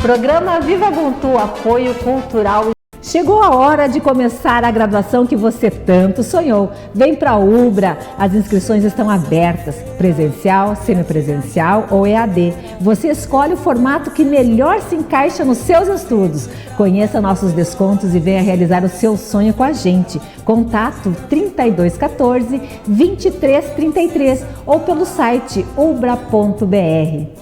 Programa Viva Ubuntu, apoio cultural. Chegou a hora de começar a graduação que você tanto sonhou. Vem para a Ubra, as inscrições estão abertas, presencial, semipresencial ou EAD. Você escolhe o formato que melhor se encaixa nos seus estudos. Conheça nossos descontos e venha realizar o seu sonho com a gente. Contato 3214 2333 ou pelo site ubra.br.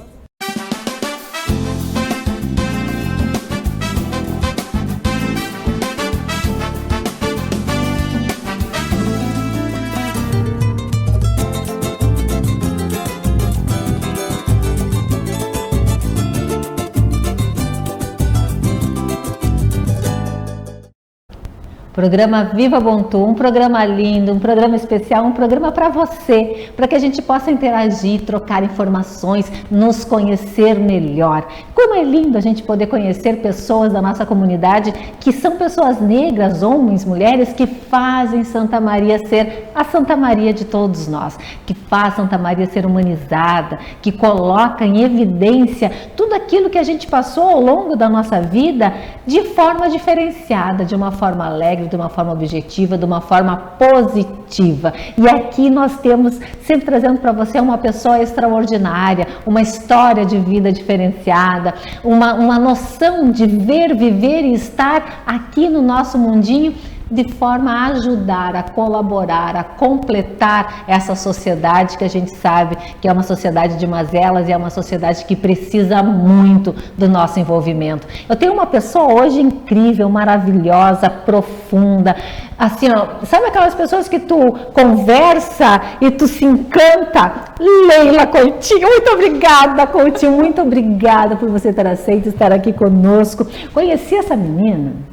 Programa Viva Ubuntu, um programa lindo, um programa especial, um programa para você, para que a gente possa interagir, trocar informações, nos conhecer melhor. Como é lindo a gente poder conhecer pessoas da nossa comunidade que são pessoas negras, homens, mulheres, que fazem Santa Maria ser a Santa Maria de todos nós, que faz Santa Maria ser humanizada, que coloca em evidência tudo aquilo que a gente passou ao longo da nossa vida de forma diferenciada, de uma forma alegre, de uma forma objetiva, de uma forma positiva. E aqui nós temos, sempre trazendo para você uma pessoa extraordinária, uma história de vida diferenciada, uma noção de ver, viver e estar aqui no nosso mundinho de forma a ajudar, a colaborar, a completar essa sociedade que a gente sabe que é uma sociedade de mazelas e é uma sociedade que precisa muito do nosso envolvimento. Eu tenho uma pessoa hoje incrível, maravilhosa, profunda, assim, ó, sabe aquelas pessoas que tu conversa e tu se encanta? Leila Coutinho, muito obrigada, Coutinho, muito obrigada por você ter aceito estar aqui conosco. Conheci essa menina?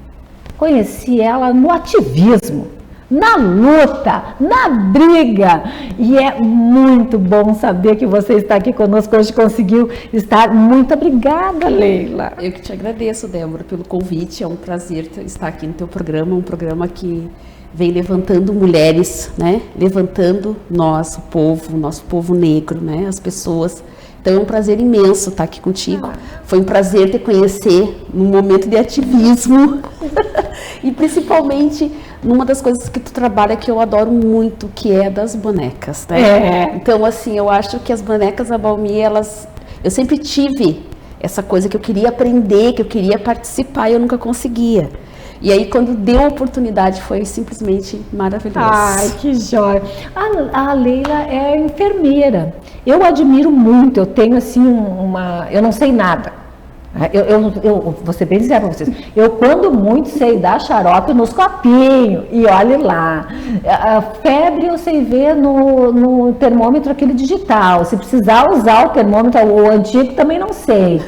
Conheci ela no ativismo, na luta, na briga, e é muito bom saber que você está aqui conosco hoje, conseguiu estar. Muito obrigada, Leila. Eu que te agradeço, Débora, pelo convite, é um prazer estar aqui no teu programa, um programa que vem levantando mulheres, né? Levantando nós, o nosso povo negro, né? As pessoas. Então é um prazer imenso estar aqui contigo. Foi um prazer te conhecer num momento de ativismo e principalmente numa das coisas que tu trabalha que eu adoro muito, que é das bonecas, né? Então assim, eu acho que as bonecas da Balmi, eu sempre tive essa coisa que eu queria aprender, que eu queria participar e eu nunca conseguia. E aí, quando deu a oportunidade, foi simplesmente maravilhoso. Ai, que joia! A Leila é enfermeira. Eu admiro muito, eu tenho assim eu não sei nada. Eu vou ser bem sincera para vocês. Eu, quando muito, sei dar xarope nos copinhos. E olhe lá. A febre eu sei ver no termômetro aquele digital. Se precisar usar o termômetro, o antigo, também não sei.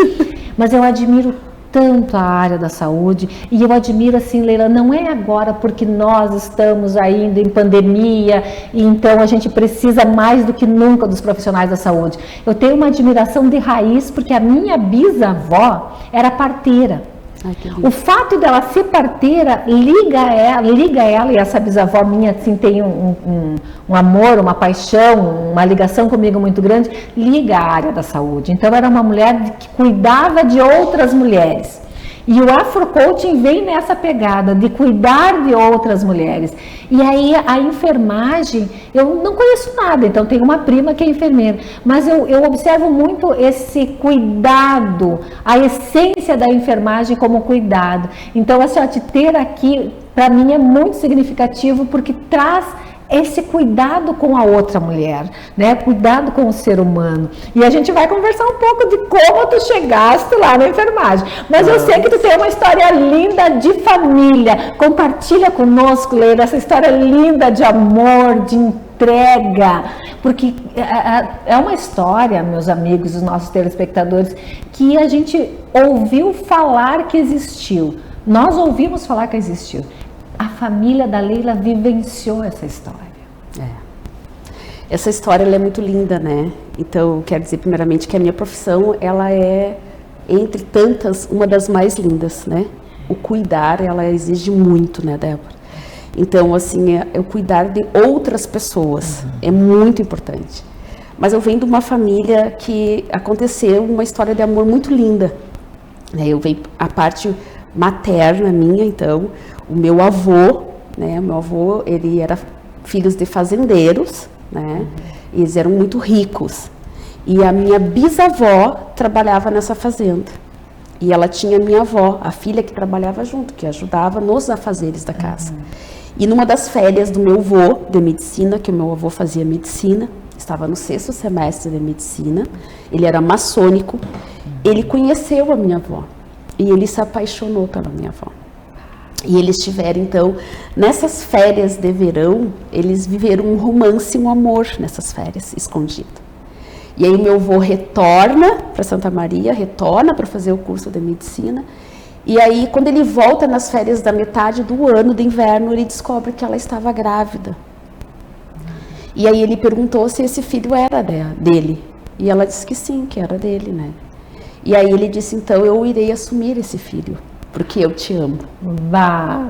Mas eu admiro tanto a área da saúde, e eu admiro assim, Leila, não é agora porque nós estamos ainda em pandemia, e então a gente precisa mais do que nunca dos profissionais da saúde. Eu tenho uma admiração de raiz, porque a minha bisavó era parteira. Ai, o fato dela ser parteira liga ela, e essa bisavó minha assim, tem um amor, uma paixão, uma ligação comigo muito grande, liga a área da saúde. Então era uma mulher que cuidava de outras mulheres. E o Afro-Coaching vem nessa pegada de cuidar de outras mulheres. E aí a enfermagem, eu não conheço nada, então tenho uma prima que é enfermeira, mas eu observo muito esse cuidado, a essência da enfermagem como cuidado. Então, assim, te ter aqui, para mim é muito significativo, porque traz esse cuidado com a outra mulher, né? Cuidado com o ser humano. E a gente vai conversar um pouco de como tu chegaste lá na enfermagem. Mas eu sei que tu tem uma história linda de família. Compartilha conosco, Leila, essa história linda de amor, de entrega. Porque é uma história, meus amigos, os nossos telespectadores, que a gente ouviu falar que existiu. Nós ouvimos falar que existiu. A família da Leila vivenciou essa história. Essa história ela é muito linda, né? Então, eu quero dizer primeiramente que a minha profissão, ela é, entre tantas, uma das mais lindas, né? O cuidar, ela exige muito, né, Débora? Então, assim, eu cuidar de outras pessoas é muito importante. Mas eu venho de uma família que aconteceu uma história de amor muito linda. Eu venho a parte materna minha, então, o meu avô, né? O meu avô, ele era filhos de fazendeiros, né? Eles eram muito ricos. E a minha bisavó trabalhava nessa fazenda. E ela tinha minha avó, a filha que trabalhava junto, que ajudava nos afazeres da casa. E numa das férias do meu avô de medicina, que o meu avô fazia medicina, estava no 6º semestre de medicina, ele era maçônico, ele conheceu a minha avó e ele se apaixonou pela minha avó. E eles tiveram, então, nessas férias de verão, eles viveram um romance, um amor nessas férias, escondido. E aí o meu avô retorna para Santa Maria, retorna para fazer o curso de medicina, e aí quando ele volta nas férias da metade do ano de inverno, ele descobre que ela estava grávida. E aí ele perguntou se esse filho era dele, e ela disse que sim, que era dele, né? E aí ele disse, então eu irei assumir esse filho, porque eu te amo. Vá.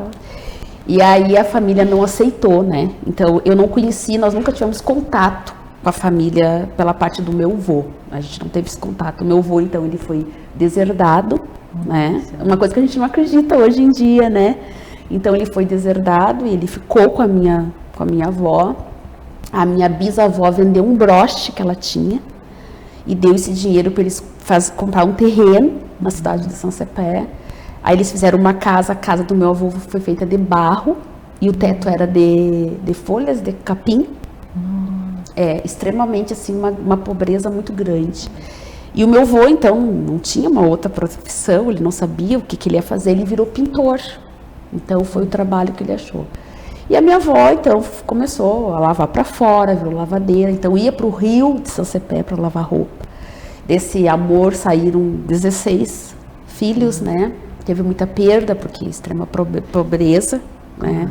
E aí a família não aceitou, né? Então eu não conheci, nós nunca tivemos contato com a família pela parte do meu avô. A gente não teve esse contato. O meu avô, então, ele foi deserdado, né? Uma coisa que a gente não acredita hoje em dia, né? Então ele foi deserdado e ele ficou com a minha avó. A minha bisavó vendeu um broche que ela tinha e deu esse dinheiro para eles comprar um terreno na cidade de São Cepé. Aí eles fizeram uma casa, a casa do meu avô foi feita de barro e o teto era de folhas de capim. Extremamente assim, uma pobreza muito grande. E o meu avô, então, não tinha uma outra profissão, ele não sabia o que ele ia fazer, ele virou pintor. Então foi o trabalho que ele achou. E a minha avó, então, começou a lavar para fora, virou lavadeira, então ia para o rio de São Cepé para lavar roupa. Desse amor saíram 16 filhos, né? Teve muita perda, porque extrema pobreza, né?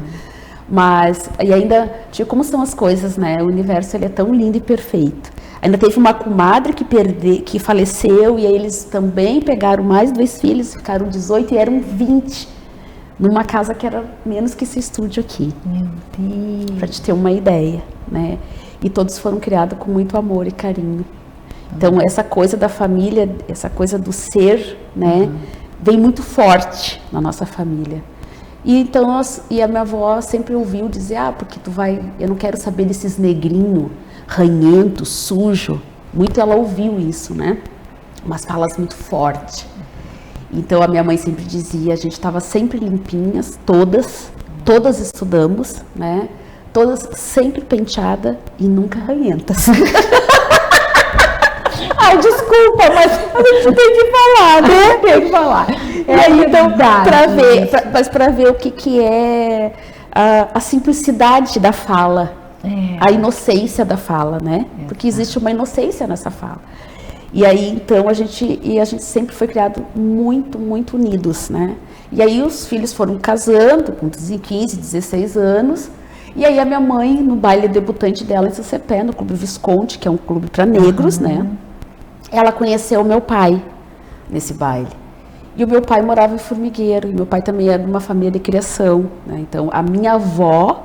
Mas, e ainda, como são as coisas, né? O universo, ele é tão lindo e perfeito. Ainda teve uma comadre que faleceu, e aí eles também pegaram mais 2 filhos, ficaram 18 e eram 20, numa casa que era menos que esse estúdio aqui. Meu Deus! Pra te ter uma ideia, né? E todos foram criados com muito amor e carinho. Então, essa coisa da família, essa coisa do ser, né? Vem muito forte na nossa família. E então, a minha avó sempre ouviu dizer, porque eu não quero saber desses negrinhos, ranhentos, sujo. Muito ela ouviu isso, né? Umas falas muito fortes. Então, a minha mãe sempre dizia, a gente estava sempre limpinhas, todas estudamos, né? Todas sempre penteadas e nunca ranhentas. Ai, desculpa, mas a gente tem que falar, né? Tem que falar. E aí, então, para ver o que é a simplicidade da fala, a inocência da fala, né? Porque existe uma inocência nessa fala. E aí, então, a gente sempre foi criado muito, muito unidos, né? E aí os filhos foram casando com 15, 16 anos. E aí a minha mãe, no baile debutante dela em São Cepé, no Clube Visconde, que é um clube para negros, né? Ela conheceu o meu pai nesse baile. E o meu pai morava em Formigueiro, e meu pai também era de uma família de criação, né? Então, a minha avó,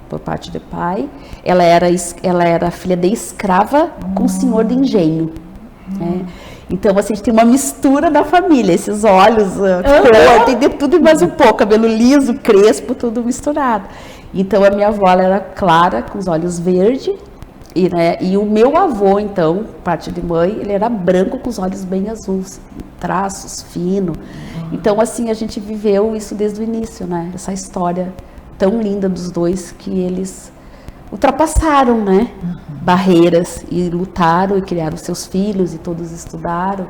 por parte de pai, ela era filha de escrava com senhor de engenho, né? Então, assim, a gente tem uma mistura da família, esses olhos, cor, tem de tudo e mais um pouco, cabelo liso, crespo, tudo misturado. Então, a minha avó, ela era clara, com os olhos verdes, e o meu avô, então, parte de mãe, ele era branco com os olhos bem azuis, traços finos. Então, assim, a gente viveu isso desde o início, né? Essa história tão linda dos dois, que eles ultrapassaram, né? Barreiras, e lutaram e criaram seus filhos, e todos estudaram.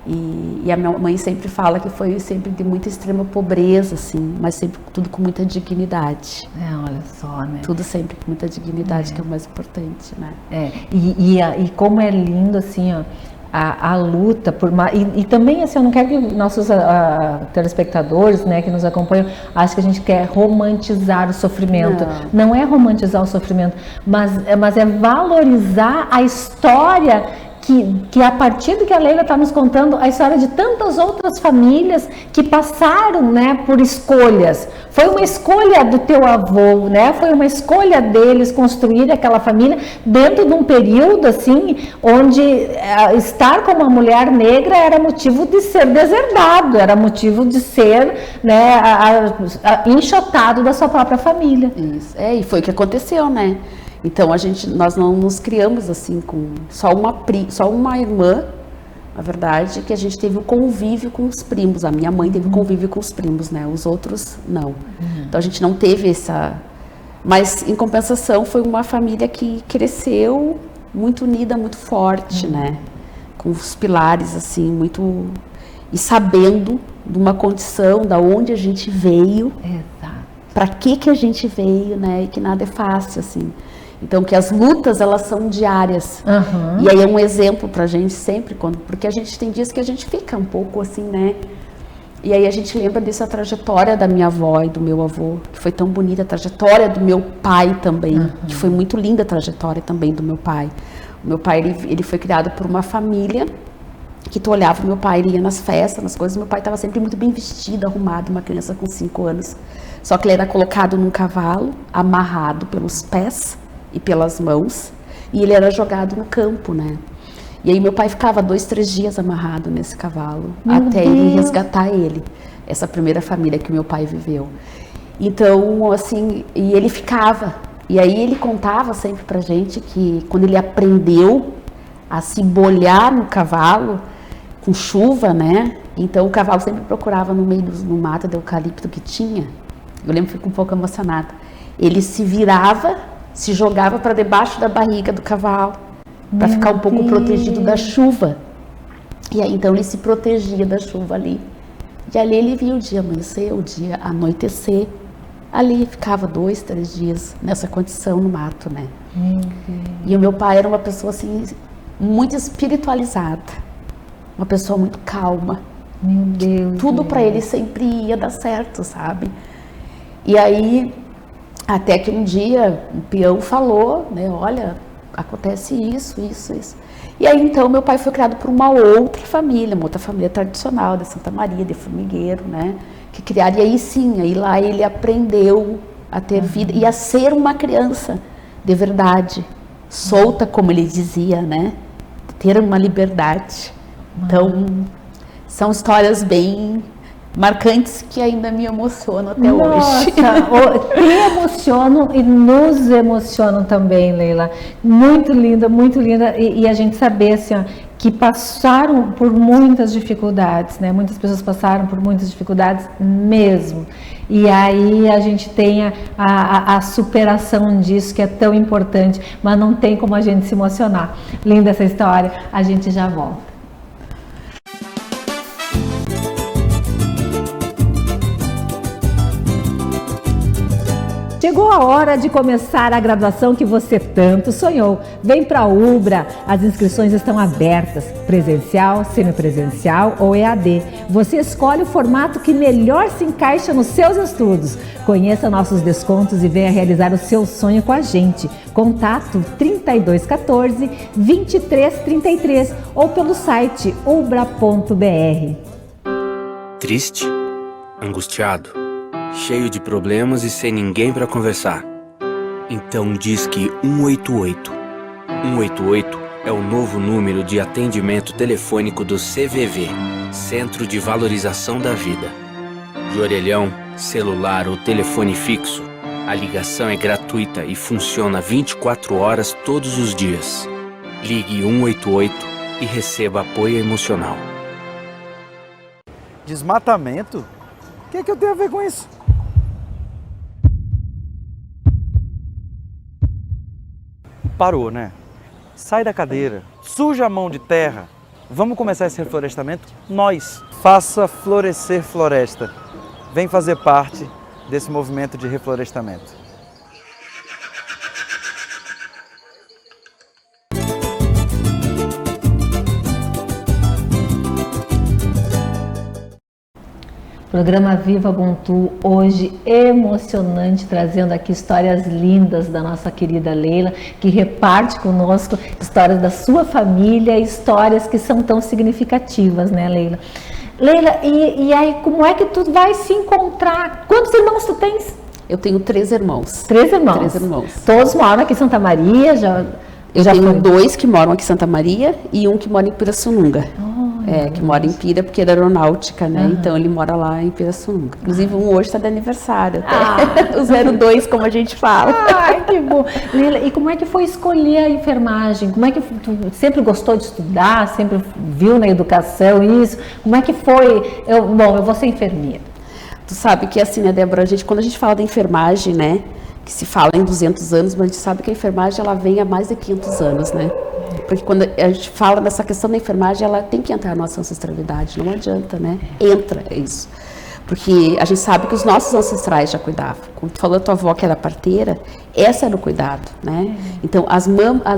E a minha mãe sempre fala que foi sempre de muita extrema pobreza, assim, mas sempre tudo com muita dignidade. Olha só, né? Tudo sempre com muita dignidade, que é o mais importante, né? E como é lindo, assim, ó, a luta por e também, assim, eu não quero que nossos telespectadores, né, que nos acompanham, achem que a gente quer romantizar o sofrimento. Não é romantizar o sofrimento, mas é valorizar a história que a partir do que a Leila está nos contando, a história de tantas outras famílias que passaram, né, por escolhas, foi uma escolha do teu avô, né? Foi uma escolha deles construir aquela família dentro de um período assim, onde estar com uma mulher negra era motivo de ser deserdado, era motivo de ser, né, enxotado da sua própria família. Isso, e foi o que aconteceu, né? Então nós não nos criamos assim com só uma irmã. Na verdade, que a gente teve o convívio com os primos. A minha mãe teve o convívio com os primos, né? Os outros, não. Então, a gente não teve essa... Mas, em compensação, foi uma família que cresceu muito unida, muito forte, né? Com os pilares, assim, muito... E sabendo de uma condição, da onde a gente veio. Exato. Para que a gente veio, né? E que nada é fácil, assim. Então, que as lutas, elas são diárias. E aí é um exemplo pra gente sempre, porque a gente tem dias que a gente fica um pouco assim, né? E aí a gente lembra dessa trajetória da minha avó e do meu avô, que foi tão bonita, a trajetória do meu pai também, que foi muito linda a trajetória também do meu pai. O meu pai, ele foi criado por uma família que tu olhava o meu pai, ele ia nas festas, nas coisas, meu pai estava sempre muito bem vestido, arrumado, uma criança com 5 anos. Só que ele era colocado num cavalo, amarrado pelos pés e pelas mãos, e ele era jogado no campo, né? E aí meu pai ficava 2, 3 dias amarrado nesse cavalo, até ele resgatar ele, essa primeira família que meu pai viveu. Então, assim, e ele ficava, e aí ele contava sempre pra gente que quando ele aprendeu a se bolhar no cavalo, com chuva, né? Então o cavalo sempre procurava no meio no mato de eucalipto que tinha, eu lembro que fico um pouco emocionada, ele se virava, se jogava para debaixo da barriga do cavalo, para ficar um pouco protegido da chuva. E aí então ele se protegia da chuva ali. E ali ele via o dia amanhecer, o dia anoitecer. Ali ficava 2, 3 dias nessa condição no mato, né? E o meu pai era uma pessoa assim, muito espiritualizada, uma pessoa muito calma. Meu Deus. Tudo para ele sempre ia dar certo, sabe? E aí até que um dia um peão falou, né, olha, acontece isso. E aí então meu pai foi criado por uma outra família tradicional de Santa Maria, de Formigueiro, né, que criaram, e aí sim, aí lá ele aprendeu a ter vida e a ser uma criança de verdade, solta, como ele dizia, né, ter uma liberdade. Então, são histórias bem marcantes que ainda me emocionam até hoje. Te emocionam e nos emocionam também, Leila. Muito linda, muito linda. E a gente saber assim, ó, que passaram por muitas dificuldades, né? Muitas pessoas passaram por muitas dificuldades mesmo. E aí a gente tem a superação disso, que é tão importante, mas não tem como a gente se emocionar. Linda essa história, a gente já volta. Chegou a hora de começar a graduação que você tanto sonhou. Vem para a Ubra, as inscrições estão abertas, presencial, semipresencial ou EAD. Você escolhe o formato que melhor se encaixa nos seus estudos. Conheça nossos descontos e venha realizar o seu sonho com a gente. Contato 3214 2333 ou pelo site ubra.br. Triste? Angustiado? Cheio de problemas e sem ninguém para conversar? Então disque 188. 188 é o novo número de atendimento telefônico do CVV, Centro de Valorização da Vida. De orelhão, celular ou telefone fixo, a ligação é gratuita e funciona 24 horas todos os dias. Ligue 188 e receba apoio emocional. Desmatamento? O que é que eu tenho a ver com isso? Parou, né? Sai da cadeira, suja a mão de terra. Vamos começar esse reflorestamento? Nós. Faça florescer floresta. Vem fazer parte desse movimento de reflorestamento. Programa Viva Ubuntu, hoje emocionante, trazendo aqui histórias lindas da nossa querida Leila, que reparte conosco histórias da sua família, histórias que são tão significativas, né, Leila? Leila, e aí como é que tu vai se encontrar? Quantos irmãos tu tens? Eu tenho 3 irmãos. 3 irmãos? 3 irmãos. Todos moram aqui em Santa Maria? Eu tenho 2 que moram aqui em Santa Maria e um que mora em Pirassununga. Que mora em Pira, porque é da aeronáutica, né? Então ele mora lá em Pirassununga. Inclusive um hoje está de aniversário, o 02, como a gente fala. Ai, que bom. Leila, e como é que foi escolher a enfermagem? Como é que tu sempre gostou de estudar? Sempre viu na educação isso? Como é que foi? Eu vou ser enfermeira. Tu sabe que assim, né, Débora, quando a gente fala da enfermagem, né? Que se fala em 200 anos, mas a gente sabe que a enfermagem ela vem há mais de 500 anos, né? Porque quando a gente fala nessa questão da enfermagem, ela tem que entrar na nossa ancestralidade, não adianta, né? Entra isso. Porque a gente sabe que os nossos ancestrais já cuidavam. Como tu falou, a tua avó que era parteira, essa era o cuidado, né? Então, as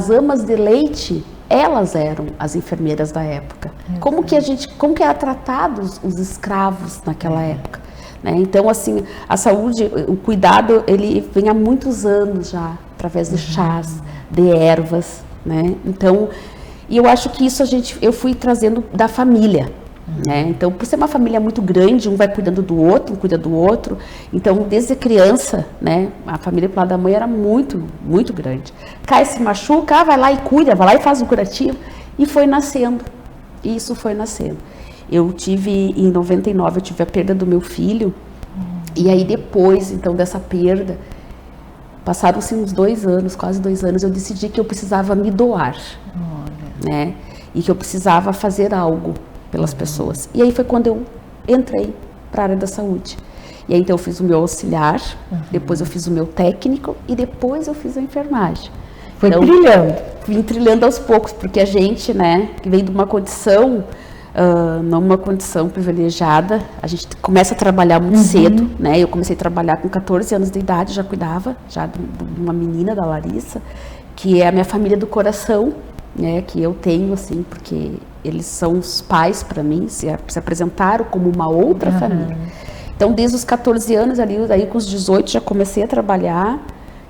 amas de leite, elas eram as enfermeiras da época. Como que era tratados os escravos naquela época? Né? Então, assim, a saúde, o cuidado, ele vem há muitos anos já, através de chás, de ervas, né? Então, e eu acho que isso eu fui trazendo da família, né? Então, por ser uma família muito grande, um vai cuidando do outro, um cuida do outro. Então, desde criança, né, a família pro lado da mãe era muito, muito grande. Cai, se machuca, vai lá e cuida, vai lá e faz o curativo. E foi nascendo, isso foi nascendo. Em 99, eu tive a perda do meu filho, e aí depois, então, dessa perda, passaram-se uns 2 anos, quase 2 anos, eu decidi que eu precisava me doar, né? E que eu precisava fazer algo pelas pessoas. E aí foi quando eu entrei para a área da saúde. E aí, então, eu fiz o meu auxiliar, depois eu fiz o meu técnico, e depois eu fiz a enfermagem. Foi trilhando. Vim trilhando aos poucos, porque a gente, né, que vem de uma condição... não uma condição privilegiada, a gente começa a trabalhar muito cedo, né? Eu comecei a trabalhar com 14 anos de idade, já cuidava de uma menina, da Larissa, que é a minha família do coração, né? Que eu tenho, assim, porque eles são os pais para mim, se apresentaram como uma outra família. Então, desde os 14 anos, aí com os 18 já comecei a trabalhar,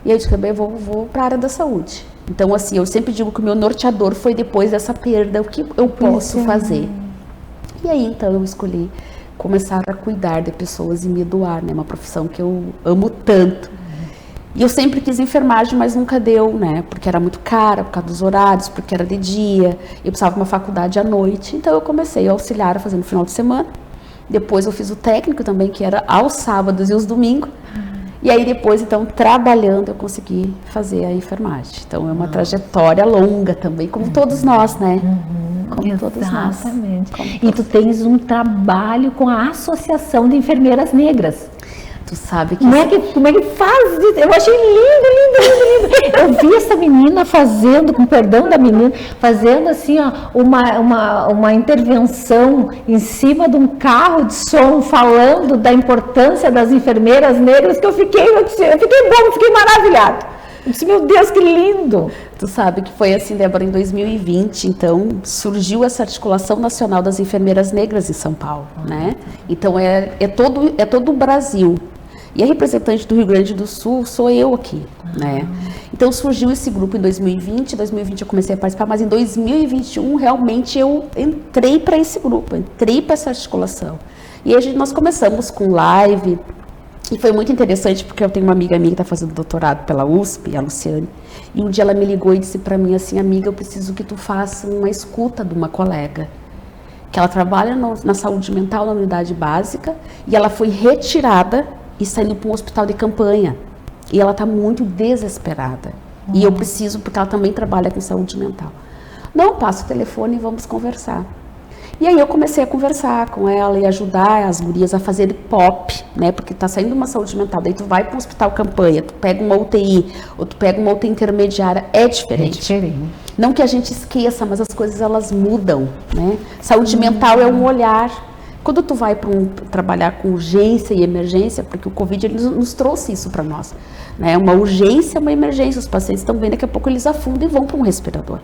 e aí eu disse também vou para a área da saúde. Então, assim, eu sempre digo que o meu norteador foi depois dessa perda, o que eu posso fazer. E aí, então, eu escolhi começar a cuidar de pessoas e me doar, né? Uma profissão que eu amo tanto. E eu sempre quis enfermagem, mas nunca deu, né? Porque era muito cara, por causa dos horários, porque era de dia. Eu precisava de uma faculdade à noite. Então, eu comecei a auxiliar, a fazer no final de semana. Depois, eu fiz o técnico também, que era aos sábados e aos domingos. E aí, depois, então, trabalhando, eu consegui fazer a enfermagem. Então, é uma trajetória longa também, como todos nós, né? Como todos nós. Exatamente. E tu tens um trabalho com a Associação de Enfermeiras Negras. Tu sabe que... Como é que faz isso? Eu achei lindo. Eu vi essa menina fazendo, com perdão da menina, fazendo assim, ó, uma intervenção em cima de um carro de som, falando da importância das enfermeiras negras, que eu fiquei maravilhada. Eu disse, meu Deus, que lindo! Tu sabe que foi assim, Débora, em 2020, então, surgiu essa Articulação Nacional das Enfermeiras Negras em São Paulo, né? Então, é todo o Brasil. E a representante do Rio Grande do Sul sou eu aqui, né? Então, surgiu esse grupo em 2020 eu comecei a participar, mas em 2021, realmente, eu entrei para esse grupo, entrei para essa articulação. E aí, nós começamos com live. E foi muito interessante, porque eu tenho uma amiga minha que está fazendo doutorado pela USP, a Luciane, e um dia ela me ligou e disse para mim assim, amiga, eu preciso que tu faça uma escuta de uma colega, que ela trabalha na saúde mental, na unidade básica, e ela foi retirada e saindo para um hospital de campanha, e ela está muito desesperada, e eu preciso, porque ela também trabalha com saúde mental. Não, passa o telefone e vamos conversar. E aí eu comecei a conversar com ela e ajudar as gurias a fazer POP, né? Porque tá saindo uma saúde mental, daí tu vai para um hospital campanha, tu pega uma UTI, ou tu pega uma UTI intermediária, é diferente. Não que a gente esqueça, mas as coisas elas mudam, né? Saúde mental é um olhar. Quando tu vai para trabalhar com urgência e emergência, porque o Covid ele nos trouxe isso para nós, né? Uma urgência, uma emergência, os pacientes estão vendo, daqui a pouco eles afundam e vão para um respirador.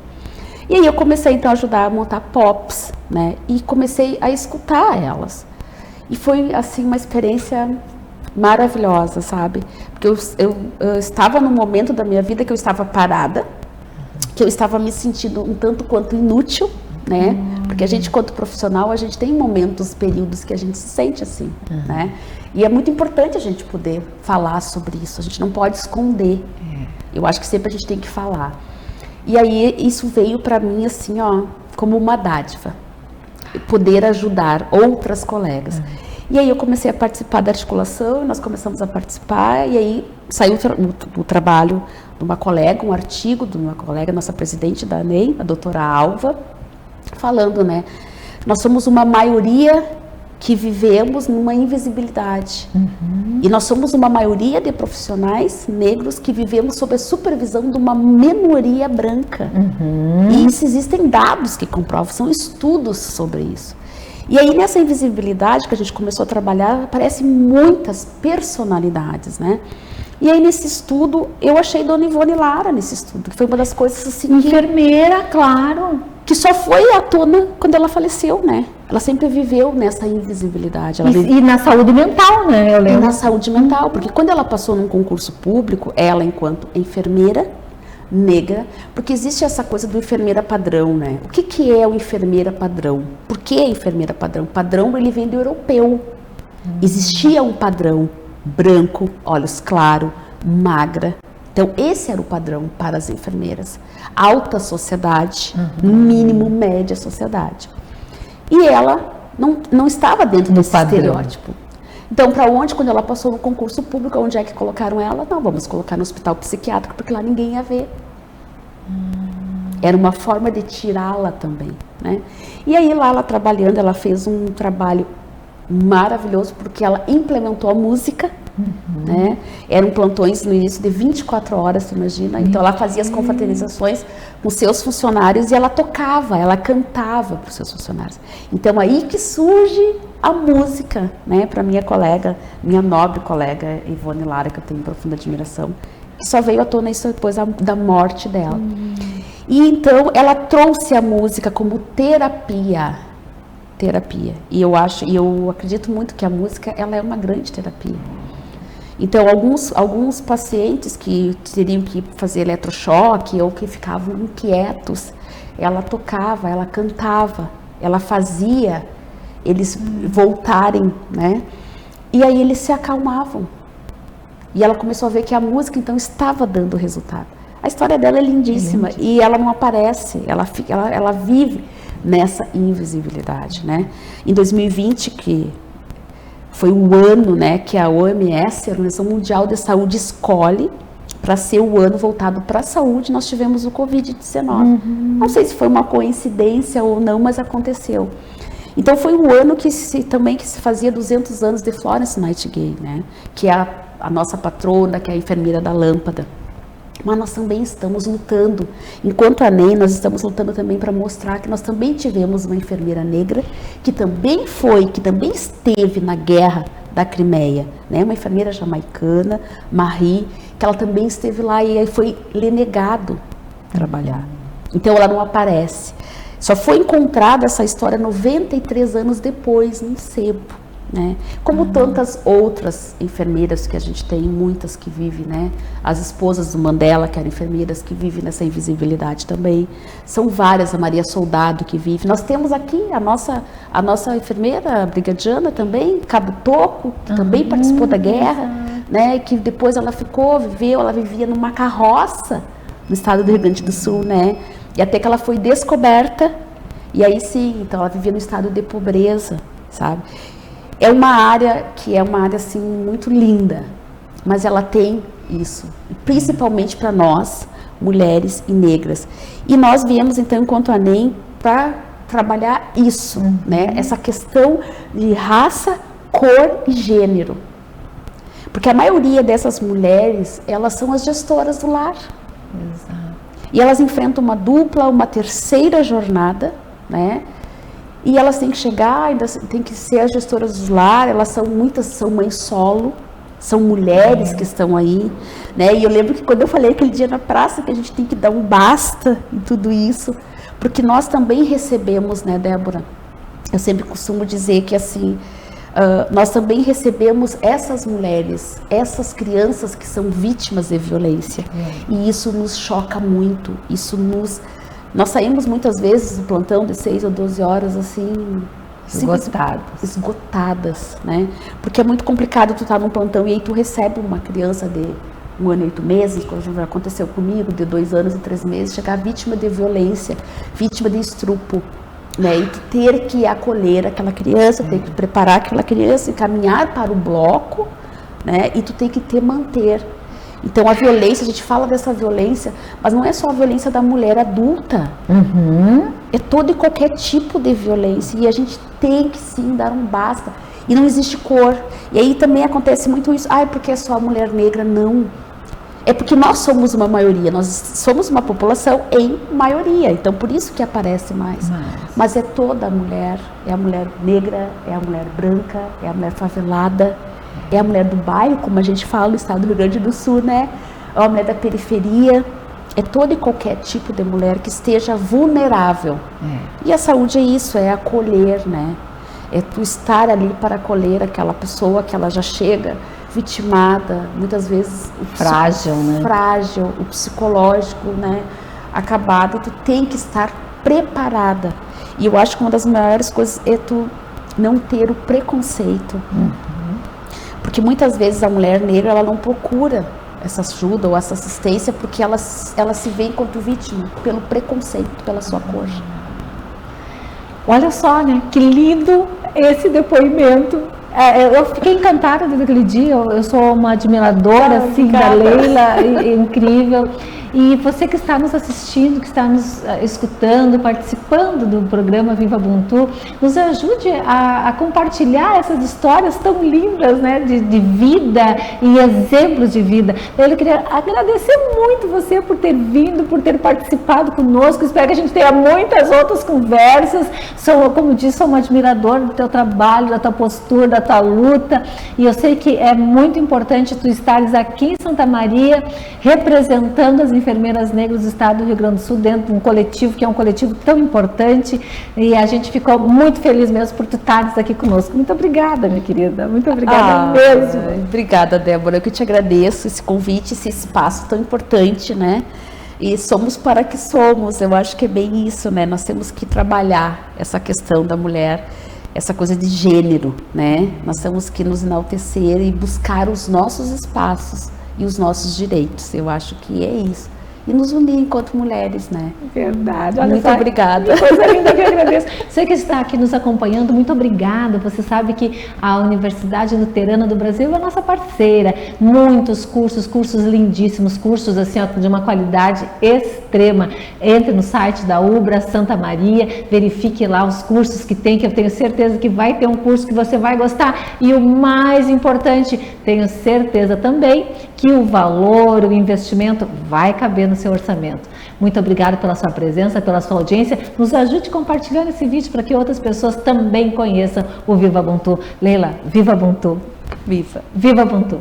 E aí eu comecei então a ajudar a montar POPs, né? E comecei a escutar elas. E foi assim uma experiência maravilhosa, sabe? Porque eu estava num momento da minha vida que eu estava parada, que eu estava me sentindo um tanto quanto inútil, né? Porque a gente, quanto profissional, a gente tem momentos, períodos que a gente se sente assim, né? E é muito importante a gente poder falar sobre isso, a gente não pode esconder. Eu acho que sempre a gente tem que falar. E aí, isso veio para mim, assim, ó, como uma dádiva. Poder ajudar outras colegas. E aí eu comecei a participar da articulação, e nós começamos a participar, e aí saiu o trabalho de uma colega, um artigo de uma colega, nossa presidente da ANEM, a doutora Alva, falando, né, nós somos uma maioria que vivemos numa invisibilidade. E nós somos uma maioria de profissionais negros que vivemos sob a supervisão de uma minoria branca. E isso, existem dados que comprovam, são estudos sobre isso. E aí, nessa invisibilidade que a gente começou a trabalhar, aparecem muitas personalidades, né? E aí, nesse estudo, eu achei Dona Ivone Lara nesse estudo, que foi uma das coisas assim... Enfermeira, claro. Que só foi à tona quando ela faleceu, né? Ela sempre viveu nessa invisibilidade. E na saúde mental, né? Eu lembro. E na saúde mental, porque quando ela passou num concurso público, ela, enquanto enfermeira negra, porque existe essa coisa do enfermeira padrão, né? O que é o enfermeira padrão? Por que enfermeira padrão? Padrão, ele vem do europeu. Existia um padrão branco, olhos claros, magra. Então, esse era o padrão para as enfermeiras. Alta sociedade, no mínimo média sociedade. E ela não estava dentro desse estereótipo. Então, para onde, quando ela passou no concurso público, onde é que colocaram ela? Não, vamos colocar no hospital psiquiátrico, porque lá ninguém ia ver. Era uma forma de tirá-la também, né? E aí, lá ela trabalhando, ela fez um trabalho maravilhoso, porque ela implementou a música, né? Eram plantões no início de 24 horas, você imagina? Então, ela fazia as confraternizações com seus funcionários e ela tocava, ela cantava para os seus funcionários. Então, aí que surge a música, né? Para minha colega, minha nobre colega Ivone Lara, que eu tenho profunda admiração, que só veio à tona isso depois da morte dela. E então, ela trouxe a música como terapia. E eu acredito muito que a música, ela é uma grande terapia. Então, alguns pacientes que teriam que fazer eletrochoque ou que ficavam inquietos, ela tocava, ela cantava, ela fazia eles voltarem, né? E aí eles se acalmavam. E ela começou a ver que a música, então, estava dando resultado. A história dela é lindíssima e ela não aparece, ela vive nessa invisibilidade, né? Em 2020, que foi o ano, né, que a OMS, a Organização Mundial de Saúde, escolhe para ser o ano voltado para a saúde, nós tivemos o Covid-19. Não sei se foi uma coincidência ou não, mas aconteceu. Então foi um ano que se fazia 200 anos de Florence Nightingale, né, que é a nossa patrona, que é a enfermeira da lâmpada. Mas nós também estamos lutando, enquanto a ANEM, nós estamos lutando também para mostrar que nós também tivemos uma enfermeira negra, que também esteve na guerra da Crimeia, né? Uma enfermeira jamaicana, Marie, que ela também esteve lá e aí foi lhe negado trabalhar. Então ela não aparece. Só foi encontrada essa história 93 anos depois, num sebo. Né? Como tantas outras enfermeiras que a gente tem, muitas que vivem, né? As esposas do Mandela, que eram enfermeiras, que vivem nessa invisibilidade também. São várias, a Maria Soldado que vive. Nós temos aqui a nossa enfermeira, a brigadiana também, Cabo Toco, que também participou da guerra, né? Que depois ela vivia numa carroça no estado do Rio Grande do Sul, né? E até que ela foi descoberta, e aí sim, então ela vivia no estado de pobreza, sabe? É uma área assim muito linda, mas ela tem isso, principalmente para nós, mulheres e negras. E nós viemos então, enquanto ANEM, para trabalhar isso, né? Essa questão de raça, cor e gênero. Porque a maioria dessas mulheres, elas são as gestoras do lar. Exato. E elas enfrentam uma terceira jornada, né? E elas têm que chegar, ainda tem que ser as gestoras do lar, muitas são mães solo, são mulheres que estão aí, né? E eu lembro que quando eu falei aquele dia na praça que a gente tem que dar um basta em tudo isso, porque nós também recebemos, né, Débora? Eu sempre costumo dizer que assim, nós também recebemos essas mulheres, essas crianças que são vítimas de violência. E isso nos choca muito, isso nos Nós saímos muitas vezes do plantão de 6 ou 12 horas, assim... Esgotadas, né? Porque é muito complicado tu estar num plantão e aí tu recebe uma criança de 1 ano e 8 meses, como já aconteceu comigo, de 2 anos e 3 meses, chegar vítima de violência, vítima de estupro, né? E tu ter que acolher aquela criança, ter que preparar aquela criança, encaminhar para o bloco, né? E tu tem que manter. Então a violência, a gente fala dessa violência, mas não é só a violência da mulher adulta. É todo e qualquer tipo de violência. E a gente tem que sim dar um basta. E não existe cor. E aí também acontece muito isso. Porque é só a mulher negra. Não. É porque nós somos uma maioria. Nós somos uma população em maioria. Então por isso que aparece mais. Mas é toda a mulher. É a mulher negra, é a mulher branca, é a mulher favelada. É a mulher do bairro, como a gente fala no estado do Rio Grande do Sul, né? É a mulher da periferia. É todo e qualquer tipo de mulher que esteja vulnerável. E a saúde é isso, é acolher, né? É tu estar ali para acolher aquela pessoa que ela já chega vitimada, muitas vezes frágil, né? Frágil, o psicológico, né? Acabado. Tu tem que estar preparada. E eu acho que uma das maiores coisas é tu não ter o preconceito. Porque muitas vezes a mulher negra, ela não procura essa ajuda ou essa assistência porque ela se vê enquanto vítima pelo preconceito, pela sua cor. Olha só, né? Que lindo esse depoimento. Eu fiquei encantada desde aquele dia. Eu sou uma admiradora assim, da Leila, incrível. E você que está nos assistindo, que está nos escutando, participando do programa Viva Ubuntu, nos ajude a compartilhar essas histórias tão lindas, né, de vida e exemplos de vida. Eu queria agradecer muito você por ter vindo, por ter participado conosco. Espero que a gente tenha muitas outras conversas. Como disse, sou uma admiradora do teu trabalho, da tua postura, da tua luta. E eu sei que é muito importante tu estares aqui em Santa Maria, representando as enfermeiras negras do estado do Rio Grande do Sul, dentro de um coletivo que é um coletivo tão importante, e a gente ficou muito feliz mesmo por tu estares aqui conosco. Muito obrigada, minha querida, muito obrigada mesmo. Obrigada, Débora, eu que te agradeço esse convite, esse espaço tão importante, né? E somos para que somos, eu acho que é bem isso, né? Nós temos que trabalhar essa questão da mulher, essa coisa de gênero, né? Nós temos que nos enaltecer e buscar os nossos espaços e os nossos direitos. Eu acho que é isso. E nos unir enquanto mulheres, né? Verdade. Olha, muito obrigada. Que coisa linda que eu agradeço. Você que está aqui nos acompanhando, muito obrigada. Você sabe que a Universidade Luterana do Brasil é a nossa parceira. Muitos cursos lindíssimos, cursos assim, ó, de uma qualidade extrema. Entre no site da UBRA Santa Maria, verifique lá os cursos que tem, que eu tenho certeza que vai ter um curso que você vai gostar. E o mais importante, tenho certeza também que o valor, o investimento vai caber no seu orçamento. Muito obrigada pela sua presença, pela sua audiência. Nos ajude compartilhando esse vídeo para que outras pessoas também conheçam o Viva Ubuntu. Leila, Viva Ubuntu. Viva. Viva Ubuntu.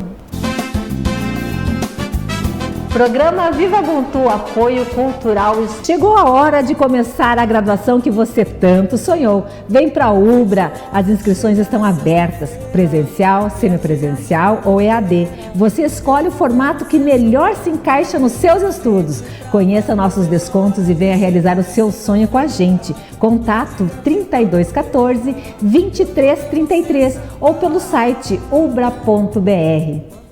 Programa Viva Ubuntu, apoio cultural. Chegou a hora de começar a graduação que você tanto sonhou. Vem para a UBRA, as inscrições estão abertas, presencial, semipresencial ou EAD. Você escolhe o formato que melhor se encaixa nos seus estudos. Conheça nossos descontos e venha realizar o seu sonho com a gente. Contato 3214 2333 ou pelo site ubra.br.